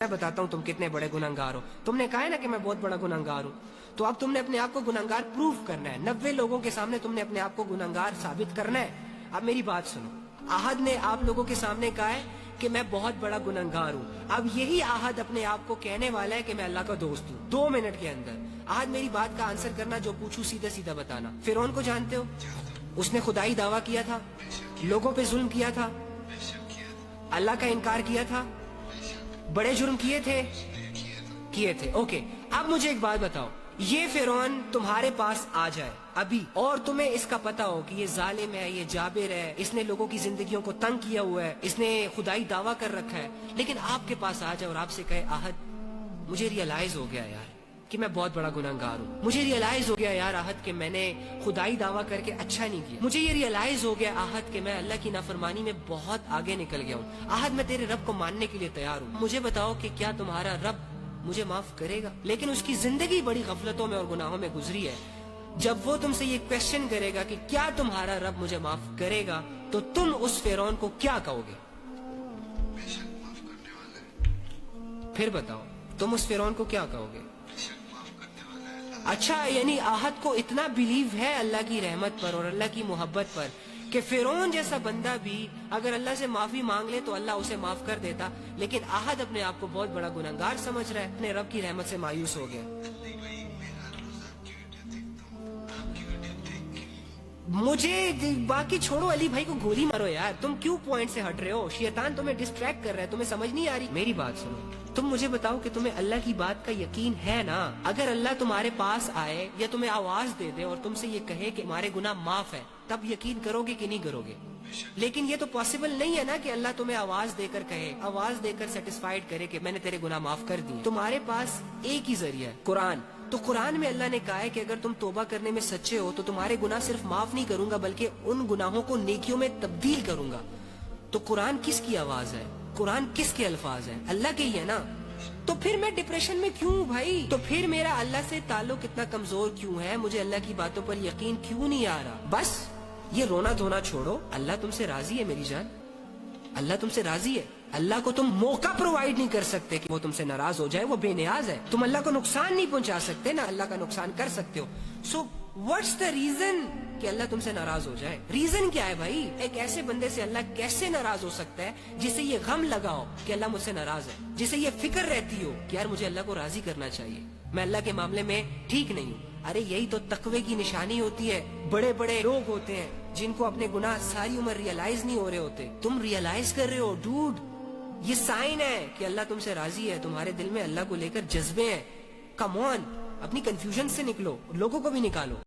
میں بتاتا ہوں تم کتنے بڑے گنہگار ہو. تم نے کہا ہے نا کہ میں بہت بڑا گنہگار ہوں, تو اب تم نے اپنے آپ کو گنہگار پروف کرنا ہے. 90 لوگوں کے سامنے تم نے اپنے آپ کو گنہگار ثابت کرنا ہے. اب میری بات سنو, احد نے آپ لوگوں کے سامنے کہا ہے کہ میں بہت بڑا گنہگار ہوں. اب یہی احد اپنے آپ کو کہنے والا ہے کہ میں اللہ کا دوست ہوں 2 منٹ کے اندر. احد میری بات کا آنسر کرنا, جو پوچھوں سیدھا سیدھا بتانا. فرعون کو جانتے ہو؟ اس نے خدائی دعویٰ کیا تھا, لوگوں پہ ظلم کیا تھا, اللہ کا انکار کیا تھا, بڑے جرم کیے تھے. اوکے, اب مجھے ایک بات بتاؤ, یہ فرعون تمہارے پاس آ جائے ابھی اور تمہیں اس کا پتا ہو کہ یہ ظالم ہے, یہ جابر ہے, اس نے لوگوں کی زندگیوں کو تنگ کیا ہوا ہے, اس نے خدائی دعویٰ کر رکھا ہے, لیکن آپ کے پاس آ جائے اور آپ سے کہے احد مجھے ریئلائز ہو گیا یار کہ میں بہت بڑا گنہگار ہوں, مجھے ریئلائز ہو گیا یار احد کہ میں نے خدائی دعویٰ کر کے اچھا نہیں کیا, مجھے یہ ریئلائز ہو گیا احد کہ میں اللہ کی نافرمانی میں بہت آگے نکل گیا ہوں. احد میں تیرے رب کو ماننے کے لیے تیار ہوں, مجھے بتاؤ کہ کیا تمہارا رب مجھے معاف کرے گا؟ لیکن اس کی زندگی بڑی غفلتوں میں اور گناہوں میں گزری ہے. جب وہ تم سے یہ کویسچن کرے گا کہ کیا تمہارا رب مجھے معاف کرے گا, تو تم اس فرعون کو کیا کہو گے؟ پھر بتاؤ تم اس فرعون کو کیا کہو گے؟ اچھا, یعنی احد کو اتنا بیلیو ہے اللہ کی رحمت پر اور اللہ کی محبت پر کہ فرعون جیسا بندہ بھی اگر اللہ سے معافی مانگ لے تو اللہ اسے معاف کر دیتا, لیکن احد اپنے آپ کو بہت بڑا گنہگار سمجھ رہا ہے, اپنے رب کی رحمت سے مایوس ہو گیا. مجھے باقی چھوڑو, علی بھائی کو گولی مارو یار, تم کیوں پوائنٹ سے ہٹ رہے ہو؟ شیطان تمہیں ڈسٹریکٹ کر رہا ہے, تمہیں سمجھ نہیں آ رہی. میری بات سنو, تم مجھے بتاؤ کہ تمہیں اللہ کی بات کا یقین ہے نا؟ اگر اللہ تمہارے پاس آئے یا تمہیں آواز دے دے اور تم سے یہ کہے کہ ہمارے گناہ معاف ہے, تب یقین کرو گے کہ نہیں کرو گے؟ لیکن یہ تو پاسبل نہیں ہے نا کہ اللہ تمہیں آواز دے کر کہے, آواز دے کر سیٹسفائیڈ کرے کہ میں نے تیرے گناہ معاف کر دیے. تمہارے پاس ایک ہی ذریعہ ہے, قرآن. تو قرآن میں اللہ نے کہا ہے کہ اگر تم توبہ کرنے میں سچے ہو تو تمہارے گناہ صرف معاف نہیں کروں گا بلکہ ان گناہوں کو نیکیوں میں تبدیل کروں گا. تو قرآن کس کی آواز ہے؟ قرآن کس کے الفاظ ہیں؟ اللہ کے ہی ہے نا. تو پھر میں ڈپریشن میں کیوں ہوں بھائی؟ تو پھر میرا اللہ سے تعلق اتنا کمزور کیوں ہے؟ مجھے اللہ کی باتوں پر یقین کیوں نہیں آ رہا؟ بس یہ رونا دھونا چھوڑو, اللہ تم سے راضی ہے میری جان, اللہ تم سے راضی ہے. اللہ کو تم موقع پرووائڈ نہیں کر سکتے کہ وہ تم سے ناراض ہو جائے, وہ بے نیاز ہے. تم اللہ کو نقصان نہیں پہنچا سکتے نا اللہ کا نقصان کر سکتے ہو. سو واٹس دا ریزن کہ اللہ تم سے ناراض ہو جائے؟ ریزن کیا ہے بھائی؟ ایک ایسے بندے سے اللہ کیسے ناراض ہو سکتا ہے جسے یہ غم لگا ہو کہ اللہ مجھ سے ناراض ہے, جسے یہ فکر رہتی ہو کہ یار مجھے اللہ کو راضی کرنا چاہیے, میں اللہ کے معاملے میں ٹھیک نہیں ہوں. ارے یہی تو تقوی کی نشانی ہوتی ہے. بڑے بڑے لوگ ہوتے ہیں جن کو اپنے گناہ ساری عمر ریئلائز نہیں ہو رہے ہوتے, تم ریئلائز کر رہے ہو ڈوڈ. یہ سائن ہے کہ اللہ تم سے راضی ہے, تمہارے دل میں اللہ کو لے کر جذبے ہیں. کم آن, اپنی کنفیوژن سے نکلو, لوگوں کو بھی نکالو.